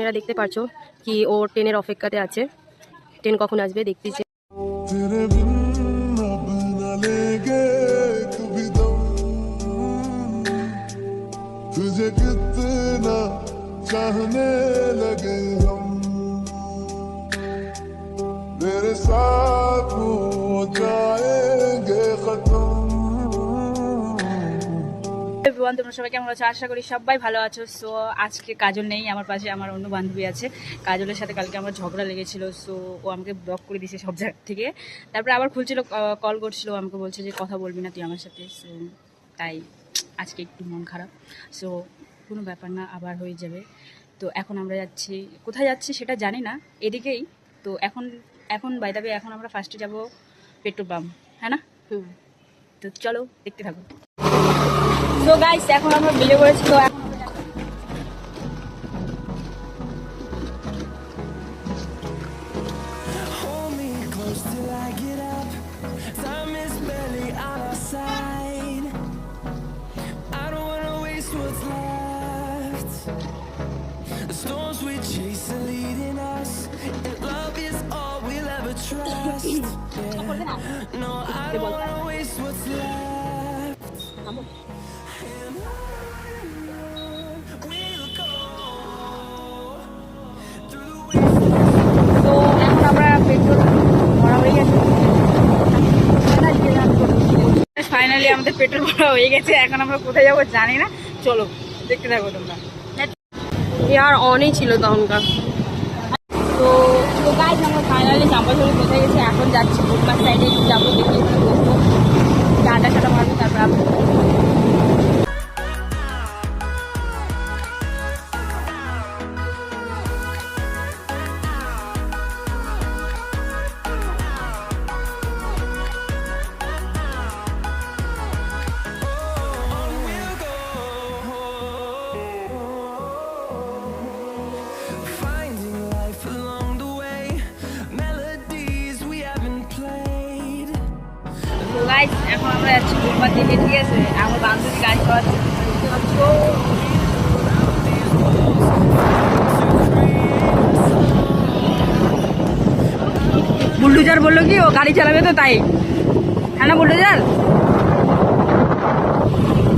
আপনারা দেখতে পারছো কি ও ট্রেনের অপেক্ষাতে আছে, ট্রেন কখন আসবে দেখতেছে। तुझे कितना चाहने लगे हम तेरे साथ हो जाएंगे खत्म। এভরিওয়ান, তোমরা সবাই কেমন আছো? আশা করি সবাই ভালো আছো। সো আজকে কাজল নেই আমার পাশে, আমার অন্য বান্ধবী আছে। কাজলের সাথে কালকে আমার ঝগড়া লেগেছিল, সো ও আমাকে ব্লক করে দিয়েছে সব জায়গা থেকে। তারপরে আবার খুলছিল, কল করছিল, আমাকে বলছে যে কথা বলবি না তুই আমার সাথে। সো তাই আজকে একটু মন খারাপ। সো কোনো ব্যাপার না, আবার হয়ে যাবে। তো এখন আমরা যাচ্ছি, কোথায় যাচ্ছি সেটা জানি না, এদিকেই। তো এখন বাই দ্য ওয়ে এখন আমরা ফার্স্টে যাব পেট্রোল পাম্প, হ্যাঁ না? তো চলো দেখতে থাকো। তো গাইস এখন আমরা বেরিয়ে পড়েছি। তো ফাইনালি আমাদের পেট্রোল ভরা হয়ে গেছে। এখন আমরা কোথায় যাবো জানি না, চলো দেখতে থাকো তোমরা। আর অনই ছিল তখনকার। তো গাইস আমরা ফাইনালি চাম্পাশাড়ি কোথায় গেছি, এখন যাচ্ছি ফুটপাথ সাইডে যাবো, দেখি ওখানে বসবো, আড্ডা টাডা মারবো, তারপর এখন আমরা যাচ্ছি ফুটপাথ দিকে, ঠিক আছে? আমার বান্ধবী গাড়ি চালাচ্ছে, বুলডোজার বললো কি ও গাড়ি চালাবে, তো তাই, হ্যাঁ না বুলডোজার?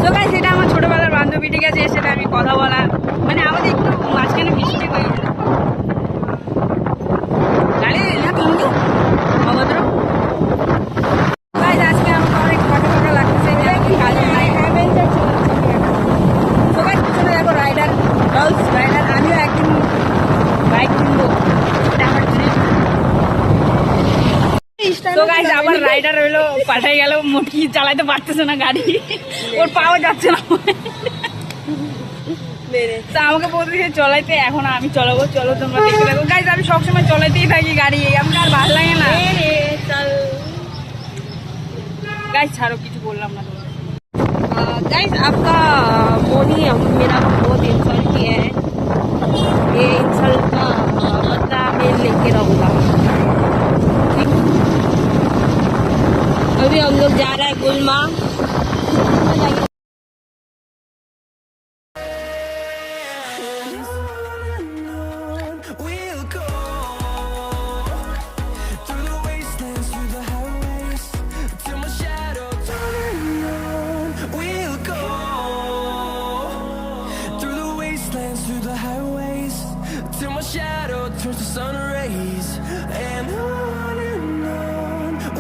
তো গাইস এটা আমার ছোটবেলার বান্ধবী, ঠিক আছে? সেটা আমি কথা বলা মানে আমাদের একটু মাঝখানে মিস্টেক হয়ে গেছে। গাড়ি না কিন্তু অভদ্র। আজকে আমাকে অনেক ফটো ফটো লাগতেছে, কাজে নাই। তো গাইস পিছনে দেখো রাইডার, গার্লস রাইডার। আমিও একদিন বাইক কিনবো, এটা আমার ড্রিম। তো গাইস আবার রাইডার হইলো, পাঠাই গেল, মোটকি চালাইতে পারতেছে না গাড়ি, ওর পাওয়া যাচ্ছে না। তা আমাকে বলতেছে চলাইতে, এখন আমি চলাবো, চলো তোমরা দেখতে থাকো। গাইস আমি সবসময় চলাইতেই থাকি গাড়ি, আমাকে আর ভালো লাগে না। गाइस ছাড়ো, কিছু বললাম না তোমাকে। गाइस आपका मोदी मेरा बहुत इंसल्ट किया है, ये इंसल्ट का बदला मैं लेके रहूंगा। अभी हम लोग जा रहे हैं गुलमा। Turns to sun rays and on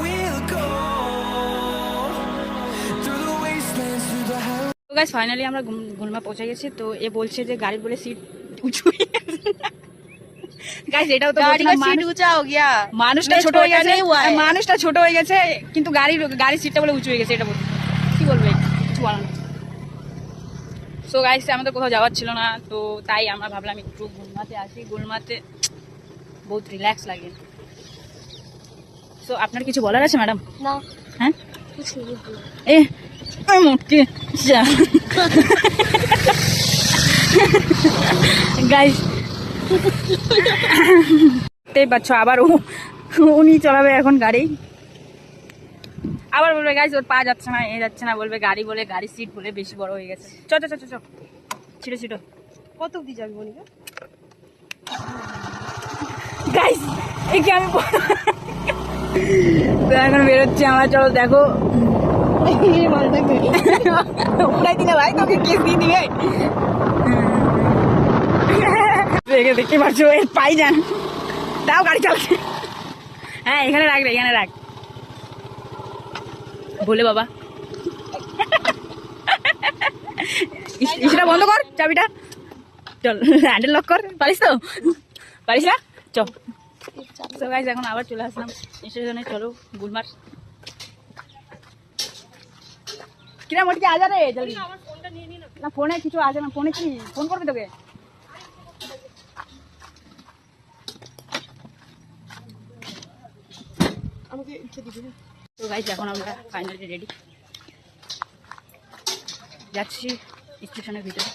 we'll go through the wastelands through the highways. তো গাইস ফাইনালি আমরা গুলমা পৌঁছে গেছি। তো এ বলছে যে গাড়ি বলে সিট উঁচু হয়ে গেছে। গাইস এটাও তো গাড়ি का सीट ऊंचा हो गया, মানুষটা ছোট হয়ে গেছে, মানুষটা ছোট হয়ে গেছে, কিন্তু গাড়ি সিটটা বলে উঁচু হয়ে গেছে। এটা বলতে কি বলবে, কিছু বলার না। সো গাইস আমাদের কোথাও যাওয়ার ছিল না, তো তাই আমরা ভাবলাম একটু গুলমাতে আসি। গুলমাতে बहुत रिलैक्स लगे। सो আপনার কিছু বলার আছে ম্যাডাম? না। হ্যাঁ কিছু নেই। মোটকে গাইস দেখতেই পাচ্ছ, আবার উনি চালাবে এখন গাড়ি। আবার বলবে গাইস ওর পা যাচ্ছে না, এ যাচ্ছে না, বলবে গাড়ি বলে, গাড়ি সিট বলে বেশি বড় হয়ে গেছে। চ চ চ চ ছিটো ছিটো। কত অবধি যাবি মনিকা? গাইস একে আমি তো এখন বেরোচ্ছি আমরা, চলো দেখো উড়াই দিলে ভাই তোকে কেস দিয়ে দিবে। দেখতে পাচ্ছ এর পাই যান, দাও গাড়ি চালাচ্ছে। হ্যাঁ এখানে রাখ রে, এখানে রাখ বলে বাবা। ইসটা বন্ধ কর, চাবিটা চল, হ্যান্ডেল লক কর। পারিস তো? পারিস না? চল। তো গাইস এখন আবার চলে আসলাম স্টেশনে, চলো গুলমার। কিরা মোটকে আজা রে জলদি। না ফোনে কিছু আছে না, ফোনে কি ফোন করবে তোকে? তো গাইস এখন আমরা ফাইনালি রেডি, যাচ্ছি স্টেশনের ভিতরে।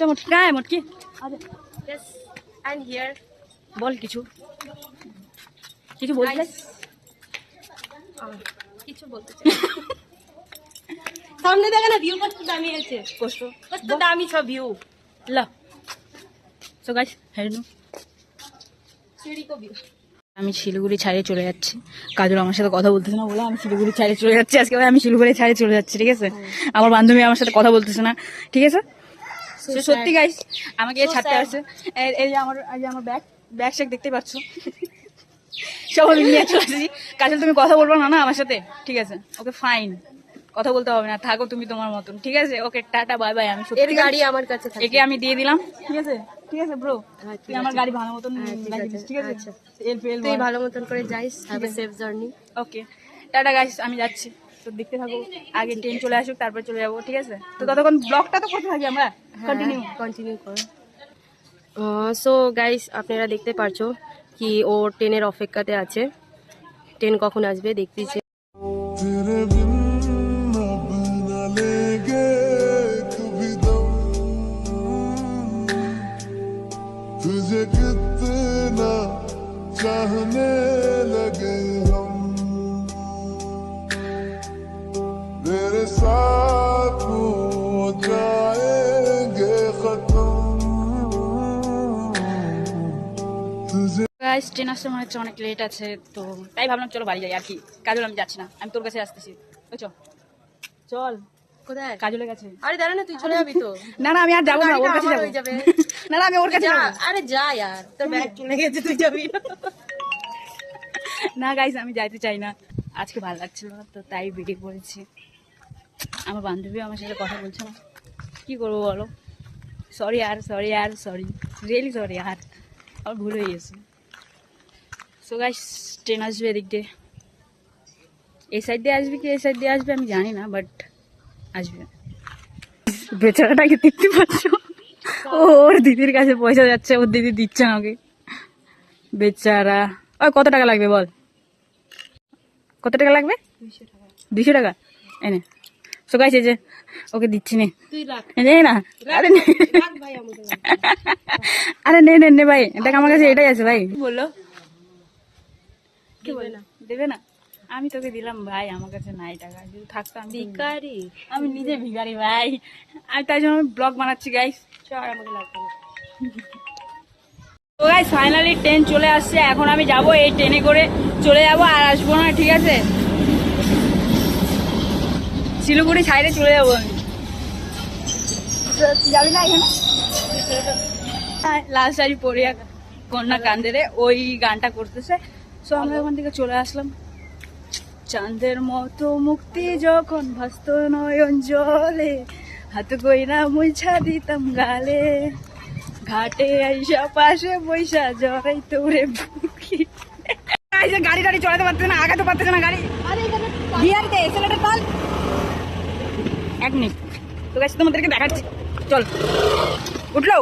মোটকি কায় মোটকি বল, কিছু কিছু বলছিস? কিছু বলতে চাই সামনে দেখে না, ভিউ কত দামি আছে, কত দামি সব ভিউ। লা সো গাইস হেডু সিঁড়ি কো ভিউ। আমি শিলিগুড়ি ছাড়িয়ে চলে যাচ্ছি। কাজল আমার সাথে কথা বলতেছে না বলে আমি শিলিগুড়ি ছাড়িয়ে চলে যাচ্ছি। আজকে ভাই আমি শিলিগুড়ি ছাড়িয়ে চলে যাচ্ছি, ঠিক আছে? আমার বান্ধবী আমার সাথে কথা বলতেছে না, ঠিক আছে? সত্যি গাইস আমাকে ছাড়তে আসছে। এই যে আমার ব্যাগ শেক দেখতে পাচ্ছ, সব আমি নিয়ে চলে আসছি। কাজল তুমি কথা বলবো না না আমার সাথে, ঠিক আছে? ওকে ফাইন, কথা বলতে হবে না, থাকো তুমি তোমার মতন, ঠিক আছে? ওকে টাটা বাই বাই। আমি সত্যি গাড়ি আমার কাছে থাকে, একে আমি দিয়ে দিলাম, ঠিক আছে? ঠিক আছে ব্রো, তুই আমার গাড়ি ভালো মতন লাগিয়ে, ঠিক আছে? তুই ভালো মতন করে যাইস, have a safe journey. Okay tata guys, আমি যাচ্ছি। তো দেখতে থাকো, আগে ট্রেন চলে আসুক তারপর চলে যাবো, ঠিক আছে? তো ততক্ষণ ব্লগটা তো করতে থাকি আমরা, কন্টিনিউ করো। সো গাইস আপনারা দেখতে পারছো কি ও ট্রেনের অপেক্ষাতে আছে, ট্রেন কখন আসবে দেখতেছে। तेरे बिन अब न लेंगे कभी दम, तुझे कितना चाहने लगे हम, तेरे साथ हो जाएंगे खत्म, तुझे গাইস ট্রেন আসতে মনে হচ্ছে অনেক লেট আছে, তো তাই ভাবলাম চলো বাড়ি যাই আর কি। কাজল আমি যাচ্ছি না, আমি তোর কাছে আসতেছি। ওই চল কোথায়? কাজলের কাছে। আরে দাঁড়া না, তুই চলে যাবি তো। না না আমি আর যাবো না, ওর কাছে যাবো। না না আমি ওর কাছে যা, যাবো। আরে যা ইয়ার, তোর ব্যাগ কিনে গেছে, তুই যাবি না গাইস আমি যাইতে চাই না, আজকে ভালো লাগছিল না তো তাই বেরিয়ে পড়েছি। আমার বান্ধবী আমার সাথে কথা বলছে না, কি করবো বলো? সরি আর সরি রিয়েলি সরি আর, আমার ভুল হয়ে গেছে। সো গাইস ট্রেন আসবে এদিক দিয়ে, এই সাইড দিয়ে আসবে কি এই সাইড দিয়ে আসবে আমি জানি না, বাট আসবে। বেচারাটাকে দেখতে পাচ্ছ, ওর দিদির কাছে পয়সা যাচ্ছে, ওর দিদি দিচ্ছে না ওকে, বেচারা। ওই কত টাকা লাগবে বল, কত টাকা লাগবে? 200 টাকা এনে। সো গাইস এই যে ওকে দিচ্ছি নে, তুই রাখ নে না, আরে নে, রাখ ভাই আমাকে আরে নে নে নে ভাই, দেখ আমার কাছে এটাই আছে ভাই। বললো কি বললো দেবে না? আমি তোকে দিলাম ভাই, আমার কাছে নাই টাকা, যদি থাকতো আমি ভিখারি। আমি নিজে ভিখারি ভাই, আমি তাই জন্য আমি ব্লগ বানাচ্ছি গাইস। চল আমাকে লাগবে না। তো গাইস ফাইনালি ট্রেন চলে আসছে, এখন আমি যাব এই ট্রেনে করে চলে যাব, আর আসবো না, ঠিক আছে? শিলিগুড়ি সাইডে চলে যাবো আমি। যাবি না এখানে? লাল শাড়ি পরিয়া কন্যা কান্দে রে, ওই গানটা করতেছে। সো আমরা ওখান থেকে চলে আসলাম। চাঁদের মতো মুক্তি যখন ভাসত নয়ন জলে, হাত কইরা মুইছা দিতাম গালে, ঘাটে আইসা পাশে বৈশা জড়াই তোরে বুকি। গাড়ি টাড়ি চড়াতে পারতেছে না, আগাতে পারতেছে না গাড়ি। বিয়ারিতে এক্সেলেটার পাল। এক মিনিট তো গাইস তোমাদেরকে দেখাচ্ছি, চল। উঠলো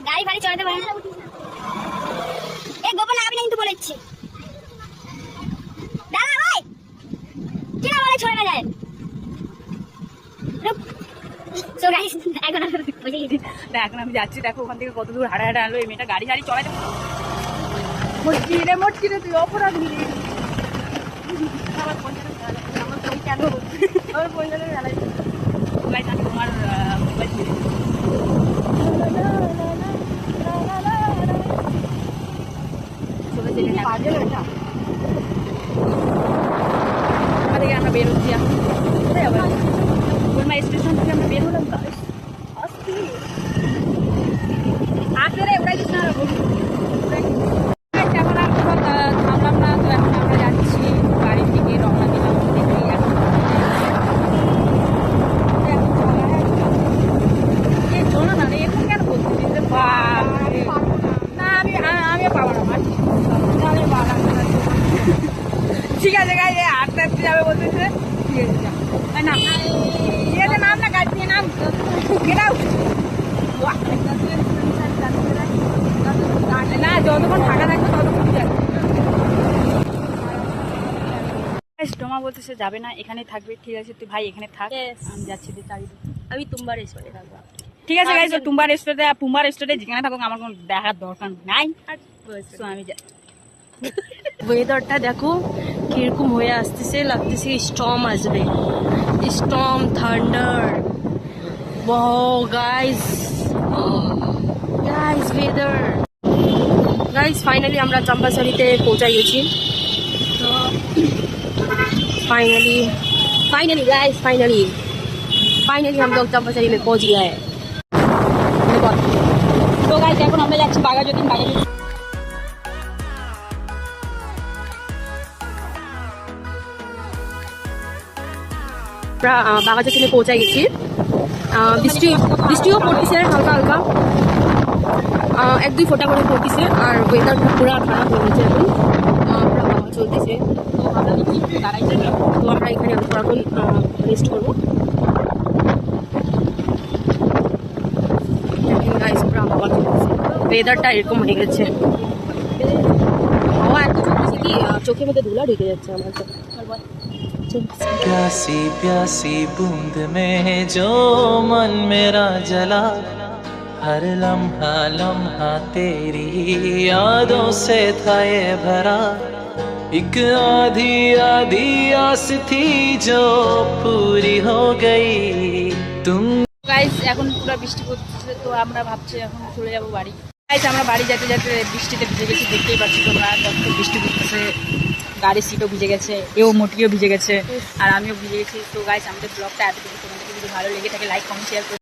গাড়ি ফাড়ি চড়াতে পারে না, এই গোপন লাগাবি না কিন্তু বলেছি। দাঁড়া ভাই, কি না বলে ছড়ে না যায়। সো গাইস এখন এখন আমি যাচ্ছি, দেখো ওখান থেকে কত দূর হাঁটা হাঁটা আনলো এই মেয়েটা, গাড়ি গাড়ি চড়াতে। মোটকি রে তুই অপরাধ আমার ফোন যেন খেলা লাগছে, আমার ফোন কেন আমার ফোন যেন খেলা লাগছে। গাইস আমি তোমার মোবাইল দিয়ে বাজে না এটা? থেকে আমরা বের হচ্ছি এখন কোথায় আবার গোলমা স্টেশন থেকে আমরা বের হলাম গাইস আসলে ওটাই কিছু না এখন আর থামলাম না তো এখন আমরা যাচ্ছি বাড়ির দিকে রওনা দিলাম চলো না রে এখন কেন বলছিস না আমি পাবো না আমি পাবো না ঠিক আছে গাই আটটা আটতে যাবে বলতেছে ঠিক আছে না ইয়েতে নাম না গাড়ি দিয়ে নাম গেটাও না যতক্ষণ ফাঁকা থাকবে ততক্ষণ যাবে ডোমা বলতেছে যাবে না এখানে থাকবে ঠিক আছে তুই ভাই এখানে থাক আমি যাচ্ছি আমি তোমার রেস্টুরেন্টে থাকবো। ঠিক আছে গাইস পুম্বা রেস্টুরেন্টে যেখানে থাকুক আমার কোনো দেখার দরকার নাই তো আমি যাই ওয়েদারটা দেখো কিরকম হয়ে আসতেছে, লাগতেছে স্টর্ম আসবে, storm thunder. Wow guys, weather guys finally আমরা चंपासरीতে পৌঁছাই গেছি। তো फाइनली गाइस फाइनली हम लोग चंपासरी में पहुंच गए हैं। তো গাইস এখন আমরা যাচ্ছি বাঘাযতীন আমরা বাঘাযতীনে পৌঁছাই গেছি। বৃষ্টিও পড়তেছে হালকা হালকা, এক দুই ফোঁটা করে পড়তেছে আর ওয়েদারটা পুরো খারাপ হয়ে গেছে। এখন পুরো হাওয়া চলতেছে, তো আমরা এখানে এখন রেস্ট করবো। ওয়েদারটা এরকম হয়ে গেছে, হাওয়া এত চলতেছে কি চোখের মধ্যে ধুলা ঢুকে যাচ্ছে আমার তো। प्यासी प्यासी बूंद में जो मन मेरा जला, हर लम्हा तेरी यादों से था ये भरा, एक आधी आधी आस थी जो पूरी हो गई तुम। গাইস এখন পুরো বৃষ্টি পড়ছে তো আমরা ভাবছি এখন চলে যাবো বাড়ি। গাইস আমরা বাড়ি যেতে যেতে বৃষ্টিতে ভিজে গেছি, দেখতেই পাচ্ছি তোমরা কত বৃষ্টি পড়তেছে, গাড়ির সিটও ভিজে গেছে, এও মোটিও ভিজে গেছে আর আমিও ভিজে গেছি। তো গাইস আমাদের ব্লগটা এতটুকু, তোমাদের যদি ভালো লেগে থাকে লাইক কমেন্ট শেয়ার